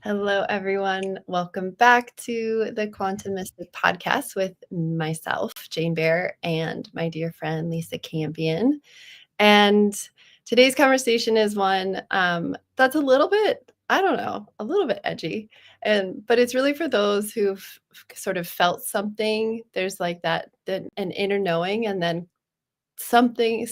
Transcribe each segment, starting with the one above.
Hello, everyone. Welcome back to the Quantum Mystic podcast with myself, Jane Bear, and my dear friend, Lisa Campion. And today's conversation is one that's a little bit, I don't know, a little bit edgy. But it's really for those who've sort of felt something. There's like an inner knowing, and then something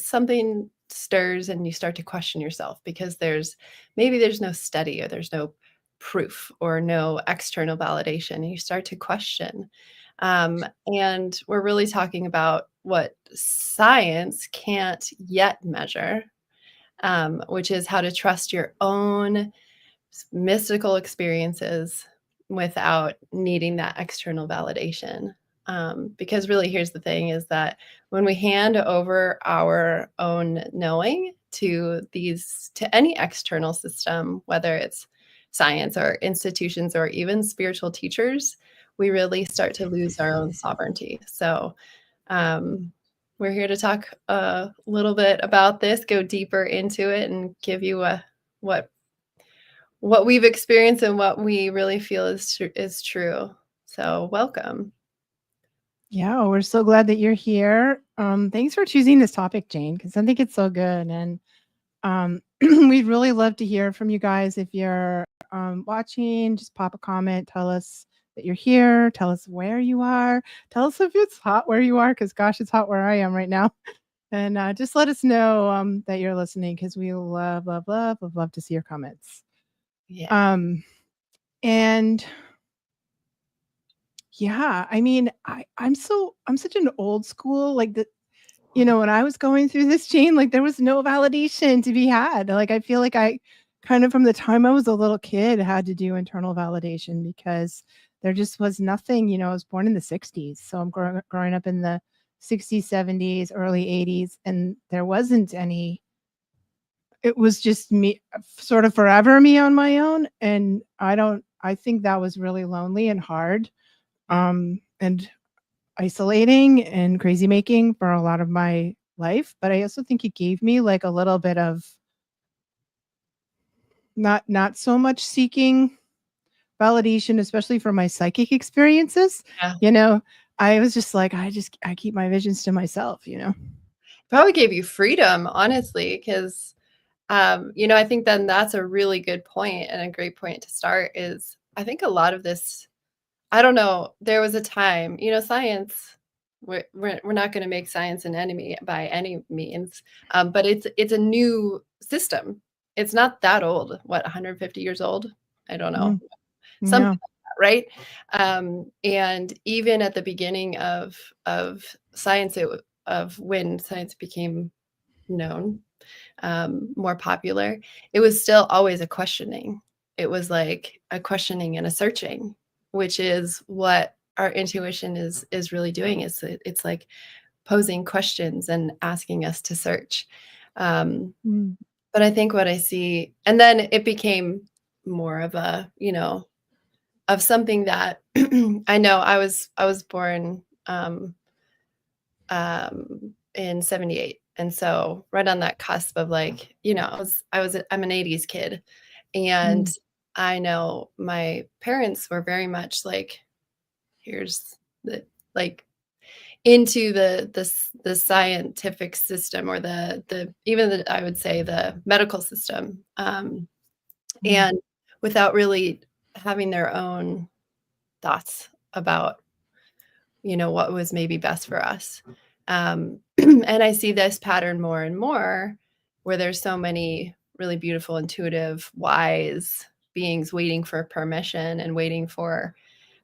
stirs and you start to question yourself because there's no study or there's no proof or no external validation, and you start to question. And we're really talking about what science can't yet measure, which is how to trust your own mystical experiences without needing that external validation. Because really, here's the thing is that when we hand over our own knowing to any external system, whether it's science or institutions or even spiritual teachers, we really start to lose our own sovereignty. So we're here to talk a little bit about this, go deeper into it, and give you what we've experienced and what we really feel is true. So welcome. Yeah, we're so glad that you're here. Thanks for choosing this topic, Jane, because I think it's so good. And we'd really love to hear from you guys. If you're watching, just pop a comment. Tell us that you're here. Tell us where you are. Tell us if it's hot where you are, because gosh, it's hot where I am right now. And just let us know that you're listening, because we love to see your comments. Yeah. And yeah, I mean, I'm such an old school, like when I was going through this, Jane, like there was no validation to be had. Like I feel like I kind of from the time I was a little kid had to do internal validation because there just was nothing. I was born in the 60s, so I'm growing up in the 60s, 70s, early 80s, and there wasn't any. It was just me, sort of forever me on my own, and I think that was really lonely and hard. And isolating and crazy making for a lot of my life, but I also think it gave me like a little bit of not so much seeking validation, especially for my psychic experiences. Yeah. I was just like, I keep my visions to myself. Probably gave you freedom, honestly, because I think then that's a really good point and a great point to start is I think a lot of this, I don't know, there was a time, science, we're not going to make science an enemy by any means, but it's a new system. It's not that old. What, 150 years old? I don't know. Something Yeah. like that, right? And even at the beginning of science, of when science became known, more popular, it was still always a questioning. It was like a questioning and a searching, which is what our intuition is really doing. It's like posing questions and asking us to search. But I think what I see, and then it became more of a, of something that I know I was born in 78. And so right on that cusp of like, I'm an 80s kid. And I know my parents were very much like, here's the, like, into the scientific system, or I would say the medical system, and without really having their own thoughts about what was maybe best for us. And I see this pattern more and more, where there's so many really beautiful, intuitive, wise beings waiting for permission and waiting for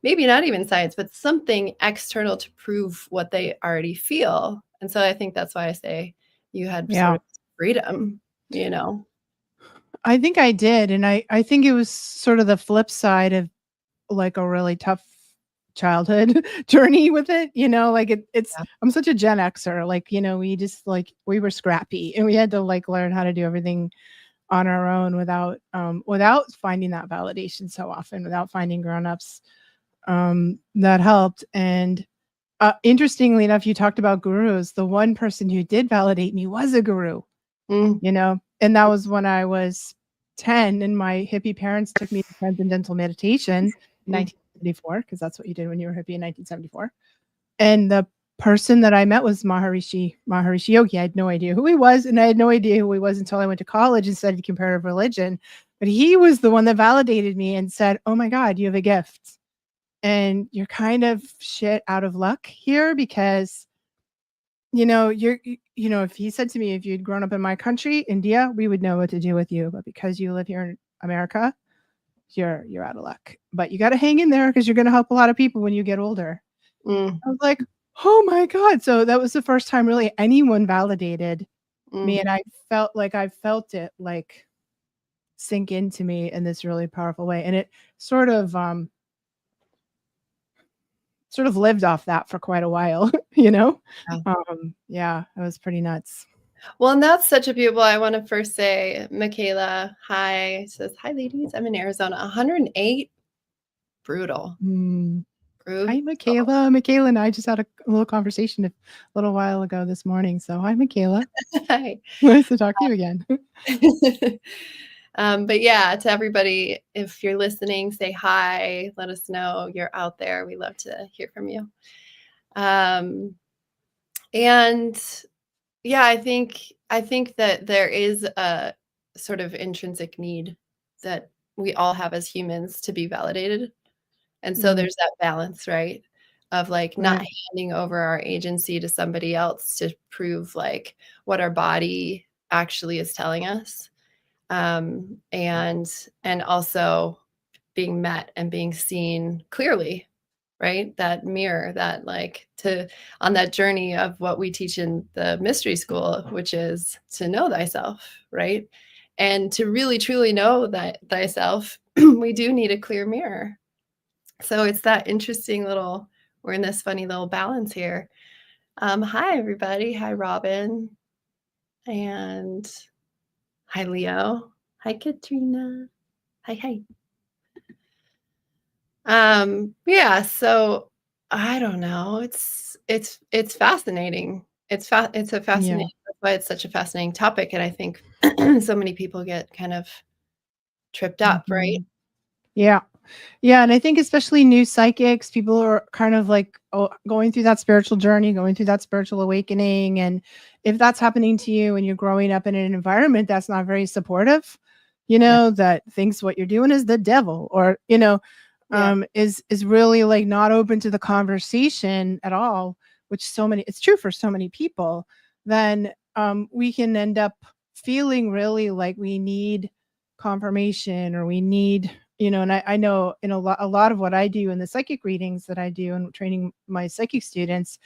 maybe not even science, but something external to prove what they already feel. And so I think that's why I say you had sort of freedom. I think I did. And I think it was sort of the flip side of like a really tough childhood journey with it. It's Yeah. I'm such a Gen Xer. We just we were scrappy and we had to learn how to do everything on our own without finding that validation so often, without finding grown-ups that helped. And interestingly enough, you talked about gurus. The one person who did validate me was a guru, Mm. and that was when I was 10 and my hippie parents took me to transcendental meditation in Mm, 1974, because that's what you did when you were hippie in 1974. And the person that I met was Maharishi Yogi. I had no idea who he was, and I had no idea who he was until I went to college and studied comparative religion. But he was the one that validated me and said, "Oh my God, you have a gift, and you're kind of shit out of luck here because if he said to me, if you'd grown up in my country, India, we would know what to do with you, but because you live here in America, you're out of luck. But you got to hang in there because you're going to help a lot of people when you get older." mm, I was like, "Oh my God." So that was the first time really anyone validated me. mm. And I felt it like sink into me in this really powerful way. And it sort of lived off that for quite a while, you know? Yeah. Yeah, it was pretty nuts. Well, and that's such a beautiful. I want to first say, Michaela, hi. Says, hi, ladies. I'm in Arizona. 108. Brutal. Mm. Brutal. Hi, Michaela. Michaela and I just had a little conversation a little while ago this morning. So, hi, Michaela. Hi. Nice to talk to you again. But yeah, to everybody, if you're listening, say hi. Let us know you're out there. We love to hear from you. And yeah, I think that there is a sort of intrinsic need that we all have as humans to be validated. And so Mm, there's that balance, right? Of like not right. handing over our agency to somebody else to prove like what our body actually is telling us. And also being met and being seen clearly, right? That mirror, that like to on that journey of what we teach in the mystery school, which is to know thyself, right? And to really truly know that thyself, we do need a clear mirror. So it's that interesting little, we're in this funny little balance here. Hi everybody. Hi Robin. And hi Leo. Hi Katrina. Hi, hi. Yeah, so I don't know. It's fascinating. It's a Yeah. fascinating, that's why it's such a fascinating topic. And I think so many people get kind of tripped up, right? Mhm. Yeah. Yeah, and I think especially new psychics, people are kind of like going through that spiritual journey, going through that spiritual awakening. And if that's happening to you and you're growing up in an environment that's not very supportive, Yeah. that thinks what you're doing is the devil, or Yeah. is really like not open to the conversation at all, which it's true for so many people, then we can end up feeling really like we need confirmation, or we need and I know in a lot of what I do in the psychic readings that I do and training my psychic students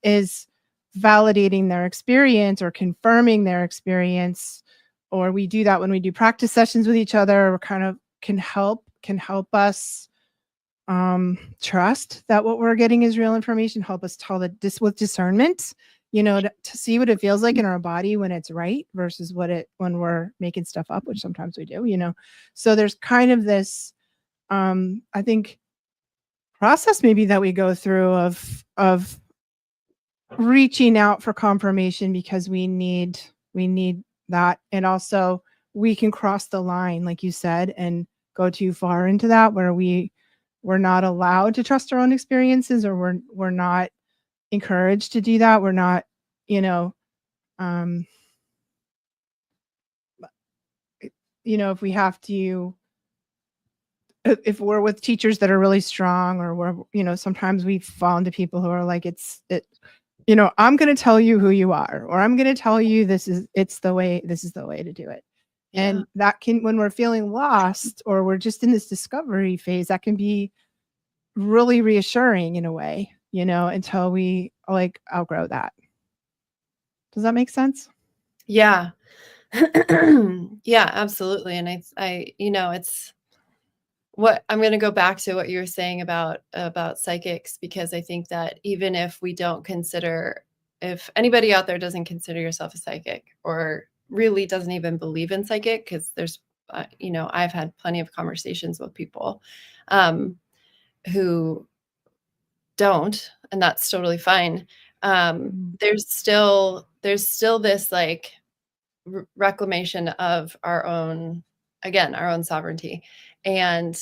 is validating their experience or confirming their experience. Or we do that when we do practice sessions with each other, or kind of can help us trust that what we're getting is real information, help us tell that this with discernment, to see what it feels like in our body when it's right versus when we're making stuff up, which sometimes we do. So there's kind of this I think process maybe that we go through of reaching out for confirmation because we need that. And also we can cross the line, like you said, and go too far into that where we're not allowed to trust our own experiences, or we're not encouraged to do that. We're not, you know, um, if we have to, if we're with teachers that are really strong, or sometimes we fall into people who are like, I'm going to tell you who you are, or I'm going to tell you this is the way to do it. Yeah. And that can, when we're feeling lost or we're just in this discovery phase, that can be really reassuring in a way, until we like outgrow that. Does that make sense? Yeah. Yeah, absolutely. And it's what I'm going to go back to what you were saying about psychics, because I think that even if we don't consider, if anybody out there doesn't consider yourself a psychic, or really doesn't even believe in psychic, because there's I've had plenty of conversations with people um, who don't, and that's totally fine. Mm. There's still this like reclamation of our own again, our own sovereignty. And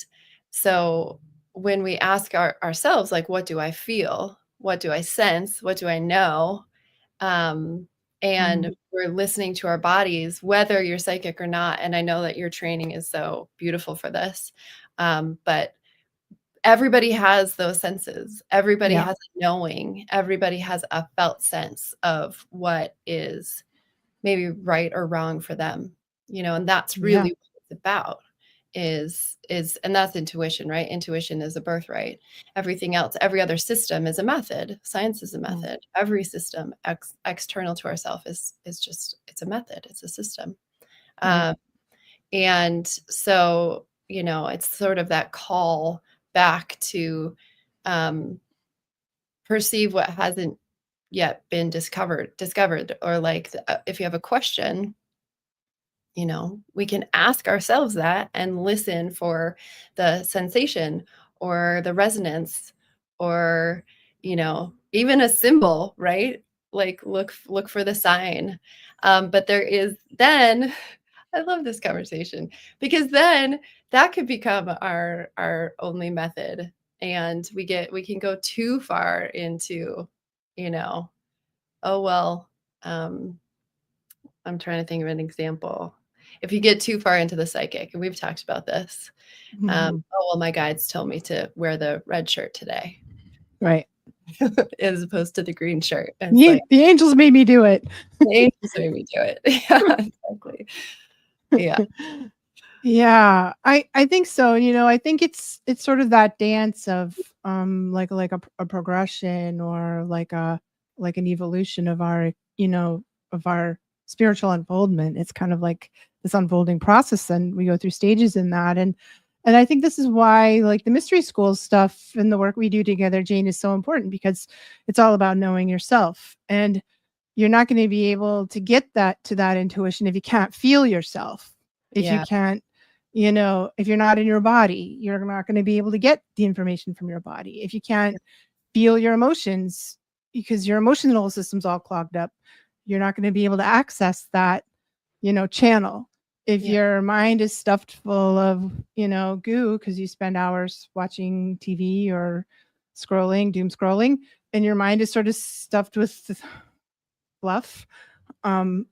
so when we ask ourselves, like, what do I feel? What do I sense? What do I know? Um, Mhm. and we're listening to our bodies, whether you're psychic or not. And I know that your training is so beautiful for this. But everybody has those senses. Everybody Yeah. has a knowing. Everybody has a felt sense of what is maybe right or wrong for them, and that's Yeah. really what it's about and that's intuition, right? Intuition is a birthright. Everything else, every other system is a method. Science is a Mm. method. Every system external to ourself is just, it's a method, it's a system. Right. um, and so, it's sort of that call back to um, perceive what hasn't yet been discovered, or like, if you have a question, we can ask ourselves that and listen for the sensation or the resonance, or, even a symbol, right? Like, look for the sign. But there is then, I love this conversation, because then that could become our only method, and we can go too far into, you know, oh well, um, I'm trying to think of an example. If you get too far into the psychic, and we've talked about this, Mhm. oh well, my guides told me to wear the red shirt today Right. as opposed to the green shirt, and it's The like, the angels made me do it. the angels made me do it. Yeah, exactly. Yeah, Yeah, I think so. I think it's sort of that dance of like a progression, or like an evolution of our spiritual unfoldment. It's kind of like this unfolding process, and we go through stages in that. And I think this is why, like, the mystery school stuff and the work we do together, Jane, is so important, because it's all about knowing yourself. And you're not going to be able to get that intuition if you can't feel yourself. If you yeah, can't, if you're not in your body, you're not going to be able to get the information from your body. If you can't feel your emotions, because your emotional system's all clogged up, you're not going to be able to access that, channel. If yeah, your mind is stuffed full of, goo, because you spend hours watching TV or doom scrolling, and your mind is sort of stuffed with fluff, um,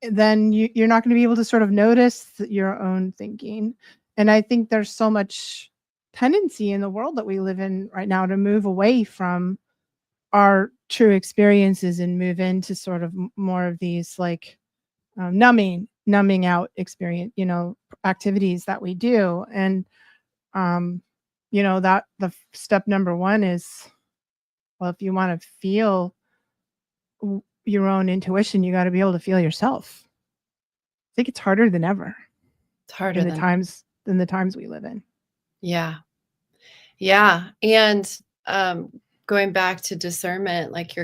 then you're not going to be able to sort of notice your own thinking. And I think there's so much tendency in the world that we live in right now to move away from our true experiences and move into sort of more of these, like, numbing out experience, activities that we do. And um, that step number one is, well, if you want to feel your own intuition, you got to be able to feel yourself. I think it's harder than ever it's harder than, in the times we live in. yeah, yeah. And going back to discernment, like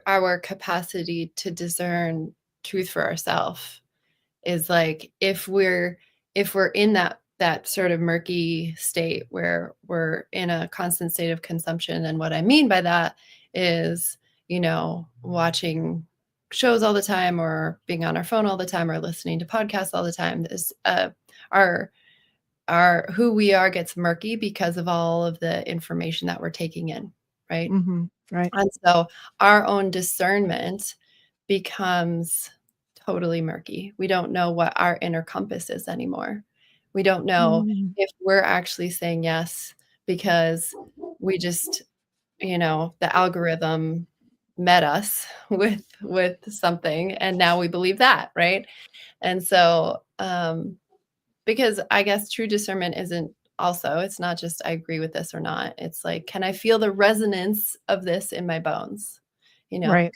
our capacity to discern truth for ourselves is like, if we're in that sort of murky state where we're in a constant state of consumption. And what I mean by that is, watching shows all the time, or being on our phone all the time, or listening to podcasts all the time, is our who we are gets murky because of all of the information that we're taking in, right? Right. And so our own discernment becomes totally murky. We don't know what our inner compass is anymore. We don't know Mm. if we're actually saying yes because we just, the algorithm met us with something, and now we believe that, right? And so because I guess true discernment isn't, also, it's not just I agree with this or not. It's like, can I feel the resonance of this in my bones? You know, Right.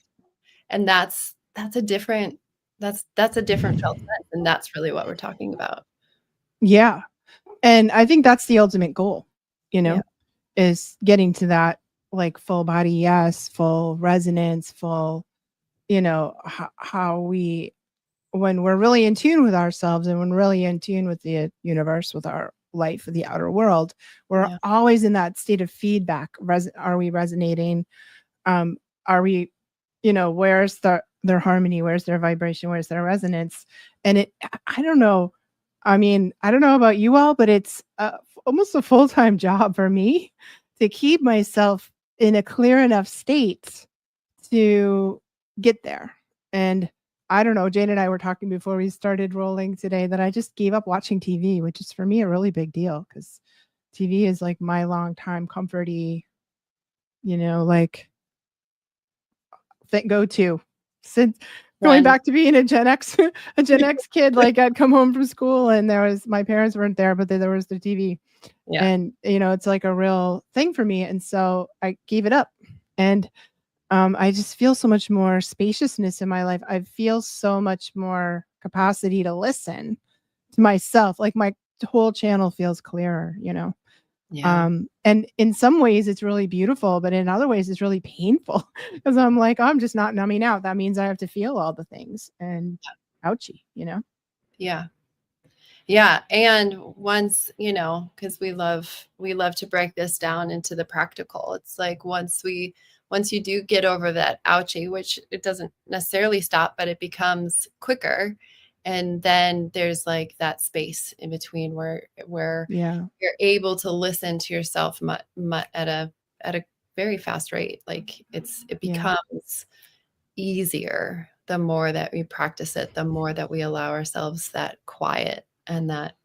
and that's a different, that's a different felt sense, and that's really what we're talking about. Yeah. And I think that's the ultimate goal, you Yeah. know, is getting to that, like, full body yes, full resonance, full, how we, when we're really in tune with ourselves, and when really in tune with the universe, with our life, with the outer world, we're Yeah. always in that state of feedback. Are we resonating? um are we, where's their harmony, where's their vibration, where's their resonance? And I don't know, I mean, I don't know about you all, but it's almost a full-time job for me to keep myself in a clear enough state to get there. And I don't know, Jane and I were talking before we started rolling today that I just gave up watching TV, which is for me a really big deal because TV is like my long time comforty, like go to since going When back to being a Gen X a Gen X kid. Like I'd come home from school and my parents weren't there, but there was the TV, yeah, and it's like a real thing for me. And so I gave it up, and I just feel so much more spaciousness in my life. I feel so much more capacity to listen to myself. Like my whole channel feels clearer. yeah, And in some ways it's really beautiful, but in other ways it's really painful because I'm like, I'm just not numbing out. That means I have to feel all the things, and ouchie. yeah. Yeah, and once, because we love to break this down into the practical. It's like once you do get over that ouchie, which it doesn't necessarily stop, but it becomes quicker. And then there's like that space in between where Yeah. you're able to listen to yourself at a very fast rate. Like it Yeah. becomes easier the more that we practice it, the more that we allow ourselves that quiet and that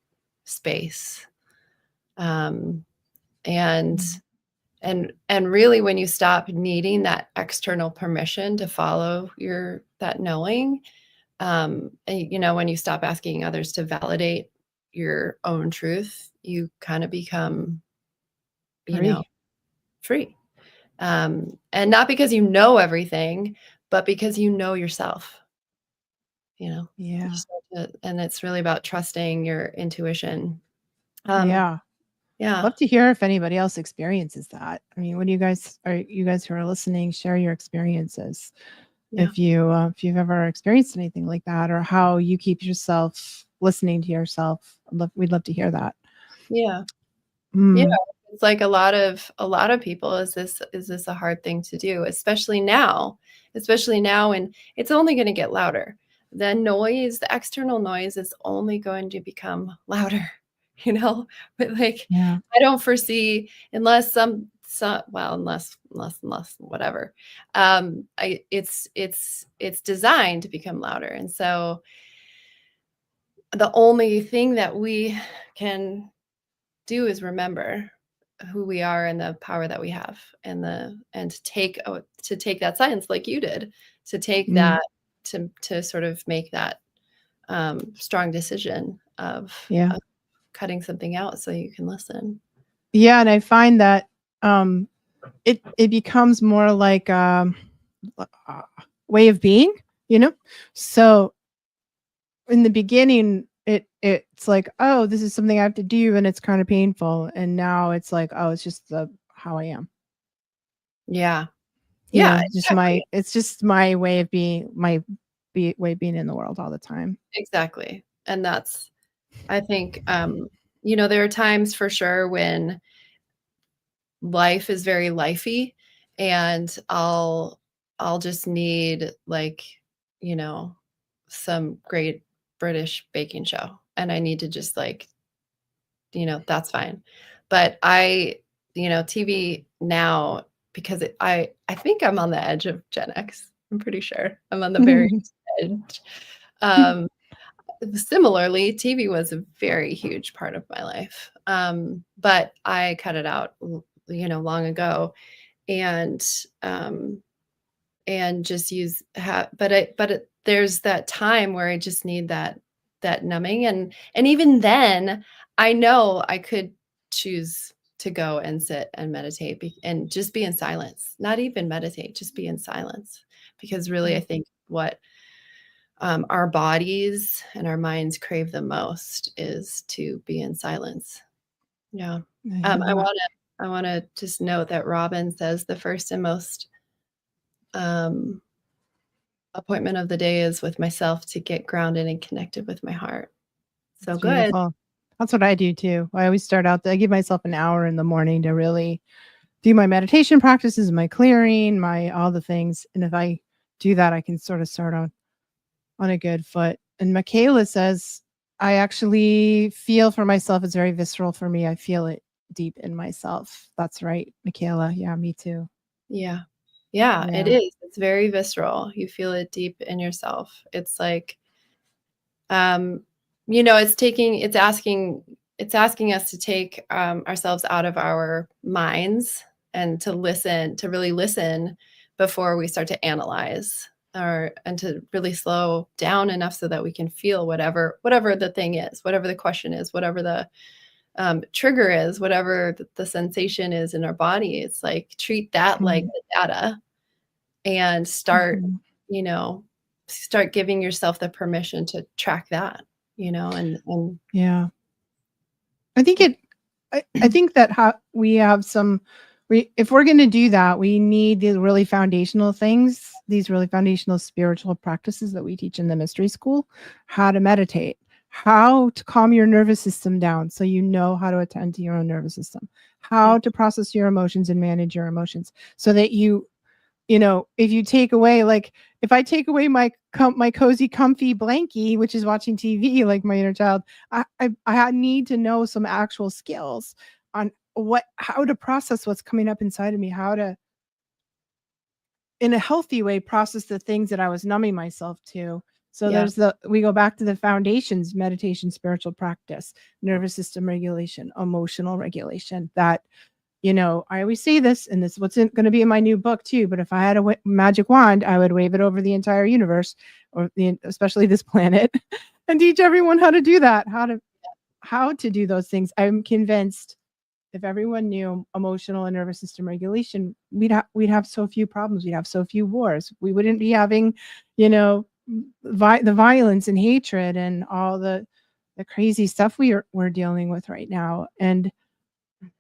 space. Um, and Mm. and really when you stop needing that external permission to follow that knowing, when you stop asking others to validate your own truth, you kind of become, you know, Free. free. And not because you know everything, but because you know yourself. You Yeah. start and it's really about trusting your intuition. Um, Yeah. yeah, Love to hear if anybody else experiences that. I mean, what do you guys who are listening, share your experiences. yeah, If you've ever experienced anything like that, or how you keep yourself listening to yourself. We'd love to hear that. yeah, yeah. Mm. It's like a lot of people, is this a hard thing to do, especially now, and it's only going to get louder. The external noise is only going to become louder, you know. But like, Yeah. I don't foresee unless well, unless whatever. It's designed to become louder, and so the only thing that we can do is remember who we are and the power that we have, and to take that science like you did, to take Mm. that, to sort of make that strong decision Yeah. of cutting something out so you can listen. Yeah, and I find that um it becomes more like a way of being, you know? So in the beginning it's like, oh, this is something I have to do and it's kind of painful. And now it's like, oh, it's just the how I am. Yeah, yeah, exactly, It's just my way of being, way of being in the world all the time. exactly. And that's, I think, there are times for sure when life is very lifey, and I'll just need, like, you know some great British baking show, and I need to just, like, that's fine. But TV now, because I think I'm on the edge of Gen X. I'm pretty sure I'm on the very edge. um Similarly, TV was a very huge part of my life, but I cut it out long ago, and just there's that time where I just need that numbing, and even then I know I could choose to go and sit and meditate, and just be in silence, not even meditate, just be in silence, because really I Mm. think what our bodies and our minds crave the most is to be in silence. Yeah. I hear I that. wanna just note that Robin says the first and most um, appointment of the day is with myself to get grounded and connected with my heart. So It's good. beautiful. That's what I do too. I always start out, I give myself an hour in the morning to really do my meditation practices, my clearing, my all the things. And if I do that, I can sort of start on a good foot. And Michaela says, I actually feel for myself, it's very visceral for me. I feel it deep in myself. That's right, Michaela. Yeah, me too. Yeah. Yeah, it Yeah. is. It's very visceral. You feel it deep in yourself. It's like, um, it's asking us to take ourselves out of our minds and to listen, to really listen before we start to analyze, or and to really slow down enough so that we can feel whatever the thing is, whatever the question is, whatever the trigger is, whatever the sensation is in our body. It's like treat that like Mm. the data and Mhm. you know, start giving yourself the permission to track that, and Yeah. I think it I think that we have some if we're going to do that, we need these really foundational things, these really foundational spiritual practices that we teach in the mystery school, how to meditate, how to calm your nervous system down so you know how to attend to your own nervous system, yeah, how to process your emotions and manage your emotions so that if you take away, like, if I take away my cozy, comfy blankie, which is watching TV, like my inner child, I need to know some actual skills on how to process what's coming up inside of me, how to, in a healthy way, process the things that I was numbing myself to. So yeah, we go back to the foundations: meditation, spiritual practice, nervous system regulation, emotional regulation. I always say this, and this is what's going to be in my new book too. But if I had a magic wand, I would wave it over the entire universe, or especially this planet, and teach everyone how to do that, how to do those things. I'm convinced if everyone knew emotional and nervous system regulation, we'd have so few problems. We'd have so few wars. We wouldn't be having, you know, the violence and hatred and all the crazy stuff we're dealing with right now. And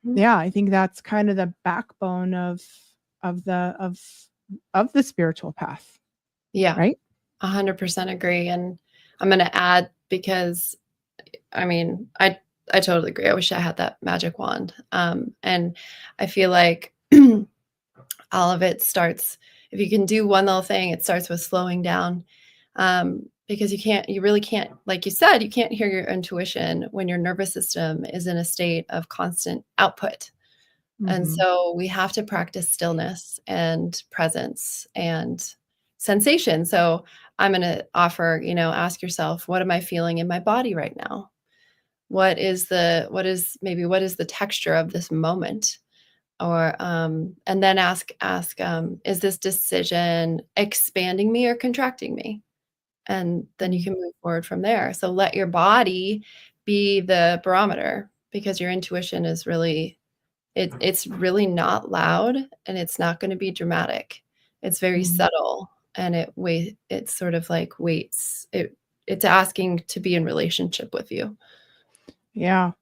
mhm, yeah, I think that's kind of the backbone of the of the spiritual path, yeah, right? 100% agree. And I'm going to add, because I mean, I totally agree. I wish I had that magic wand. And I feel like all of it starts, if you can do one little thing, it starts with slowing down. Because you really can't, like you said, you can't hear your intuition when your nervous system is in a state of constant output. And Mhm. so we have to practice stillness and presence and sensation. So I'm going to offer, ask yourself, what am I feeling in my body right now? What is the texture of this moment? Or and then ask, is this decision expanding me or contracting me? And then you Mm. can move forward from there. So let your body be the barometer, because your intuition is really, it's really not loud, and it's not going to be dramatic. It's very Mm. subtle, and it's sort of like waits. It's asking to be in relationship with you. Yeah.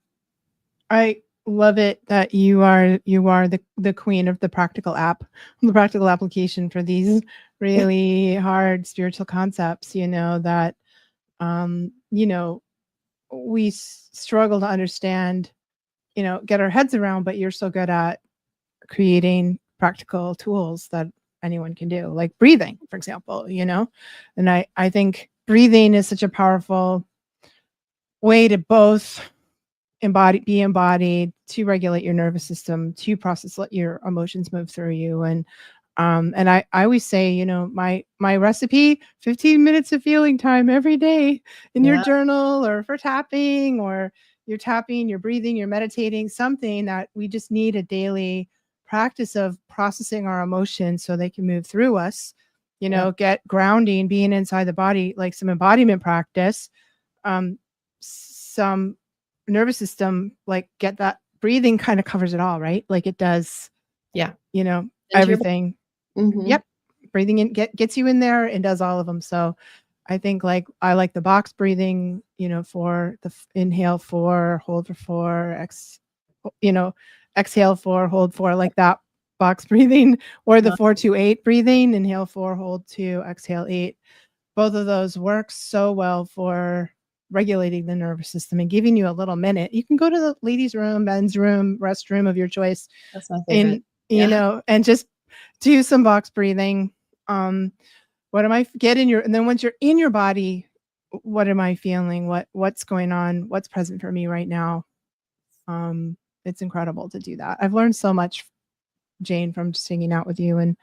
I love it that you are the queen of the practical application for these really hard spiritual concepts, that you know we struggle to understand, get our heads around, but you're so good at creating practical tools that anyone can do, like breathing, for example, and I think breathing is such a powerful way to both be embodied, to regulate your nervous system, to process, let your emotions move through you. And I always say, my recipe: 15 minutes of feeling time every day in your Yeah, journal, or for tapping, or you're tapping, you're breathing, you're meditating, something that we just need a daily practice of processing our emotions so they can move through us, yeah, get grounding, being inside the body, like some embodiment practice, some nervous system, like, get that breathing kind of covers it all, right? Like it does, yeah. you know, Into your everything. Mhm. Yep. Breathing in gets you in there and does all of them. So I think, like, I like the box breathing, for the inhale 4, hold for 4, you know, exhale 4, hold 4, like that box breathing, or the Uh, 4-2-8 breathing, inhale 4, hold 2, exhale 8. Both of those work so well for regulating the nervous system and giving you a little minute. You can go to the ladies' room, men's room, restroom of your choice, that's my favorite. and Yeah. and just do some box breathing. What am I get in your and then once you're in your body, what am I feeling? What's going on? What's present for me right now? It's incredible to do that. I've learned so much, Jane, from just hanging out with you and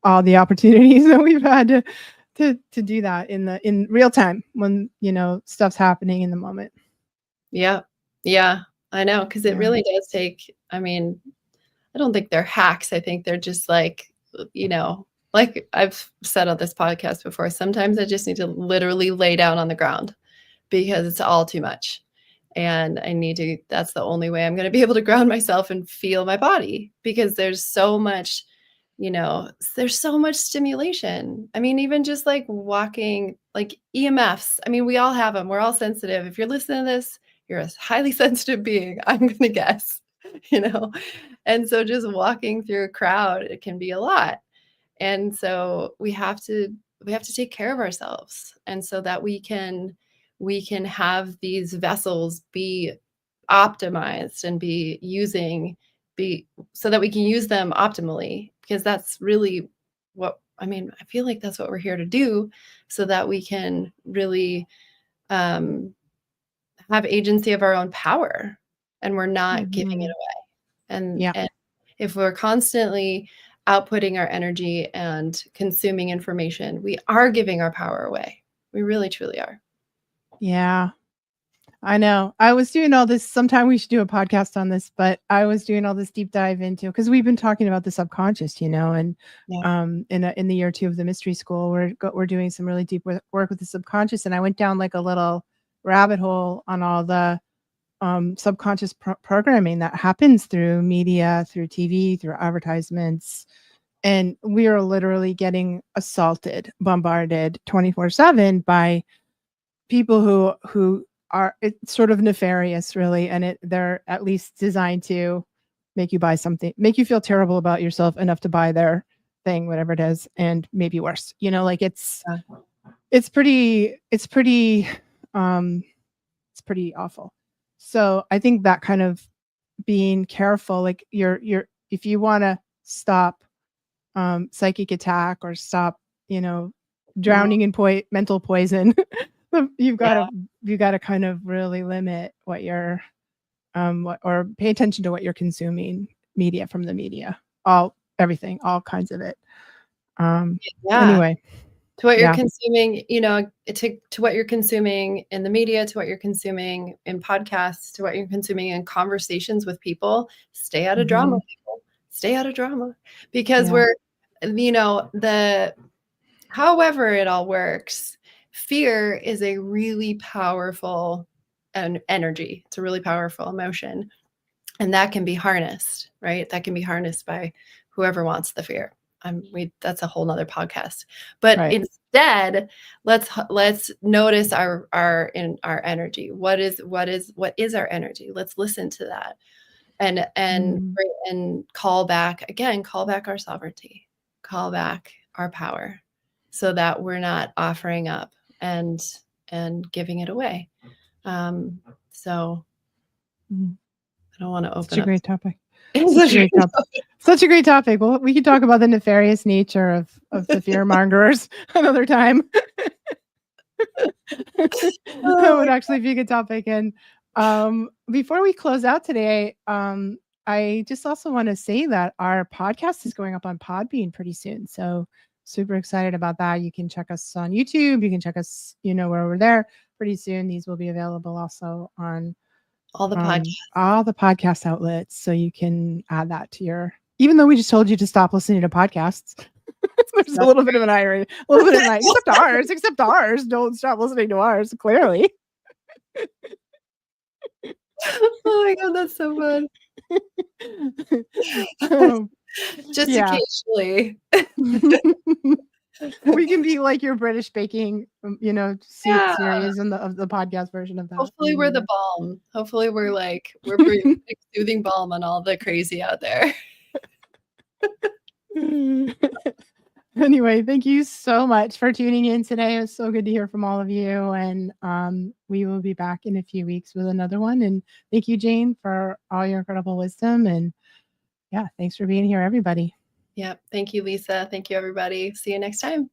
all the opportunities that we've had to do that in real time when, stuff's happening in the moment. Yeah. Yeah. I know. Cause it really does take, I mean, I don't think they're hacks. I think they're just like, like I've said on this podcast before, sometimes I just need to literally lay down on the ground because it's all too much. And that's the only way I'm going to be able to ground myself and feel my body, because there's so much stimulation. I mean, even just like walking, like EMFs. I mean, we all have them. We're all sensitive. If you're listening to this, you're a highly sensitive being, I'm going to guess, And so just walking through a crowd, it can be a lot. And so we have to take care of ourselves, and so that we can have these vessels be optimized and so that we can use them optimally, because that's really I feel like that's what we're here to do, so that we can really have agency of our own power, and we're not giving it away. And if we're constantly outputting our energy and consuming information, we are giving our power away. We really, truly are. Yeah, I know. I was doing all this. Sometime we should do a podcast on this, but I was doing all this deep dive into, because we've been talking about the subconscious, and in the year 2 of the mystery school, we're doing some really deep work with the subconscious, and I went down like a little rabbit hole on all the subconscious programming that happens through media, through TV, through advertisements. And we are literally getting assaulted, bombarded 24/7 by people who are, it's sort of nefarious, really. And they're at least designed to make you buy something, make you feel terrible about yourself enough to buy their thing, whatever it is, and maybe worse. Like it's pretty awful. So I think that kind of being careful, like you're if you want to stop psychic attack, or stop, drowning in mental poison, you've got to kind of really limit what you're or pay attention to what you're consuming media from the media, everything, all kinds of it. Anyway, to what you're consuming, to what you're consuming in the media, to what you're consuming in podcasts, to what you're consuming in conversations with people. Stay out of drama, people. Stay out of drama, because we're, however it all works, fear is a really powerful energy. It's a really powerful emotion, and that can be harnessed, right? That can be harnessed by whoever wants the fear. That's a whole nother podcast. But instead, let's notice our energy. What is our energy? Let's listen to that, and call back our sovereignty, call back our power, so that we're not offering up and giving it away. So I don't want to open up. Such a great topic. Such a great topic. Well, we could talk about the nefarious nature of the fear mongers another time. That would actually be a good topic. And before we close out today, I just also want to say that our podcast is going up on Podbean pretty soon. So super excited about that. You can check us on YouTube. You can check us, where we're there pretty soon. These will be available also on all the podcasts, all the podcast outlets. So you can add that to even though we just told you to stop listening to podcasts, there's a little bit of an irony, except ours. Don't stop listening to ours, clearly. Oh my God, that's so fun. Just occasionally. We can be like your British baking, series of the podcast version of that. Hopefully we're the balm. Hopefully we're soothing balm on all the crazy out there. Anyway, thank you so much for tuning in today. It was so good to hear from all of you. And we will be back in a few weeks with another one. And thank you, Jane, for all your incredible wisdom. And thanks for being here, everybody. Yeah. Thank you, Lisa. Thank you, everybody. See you next time.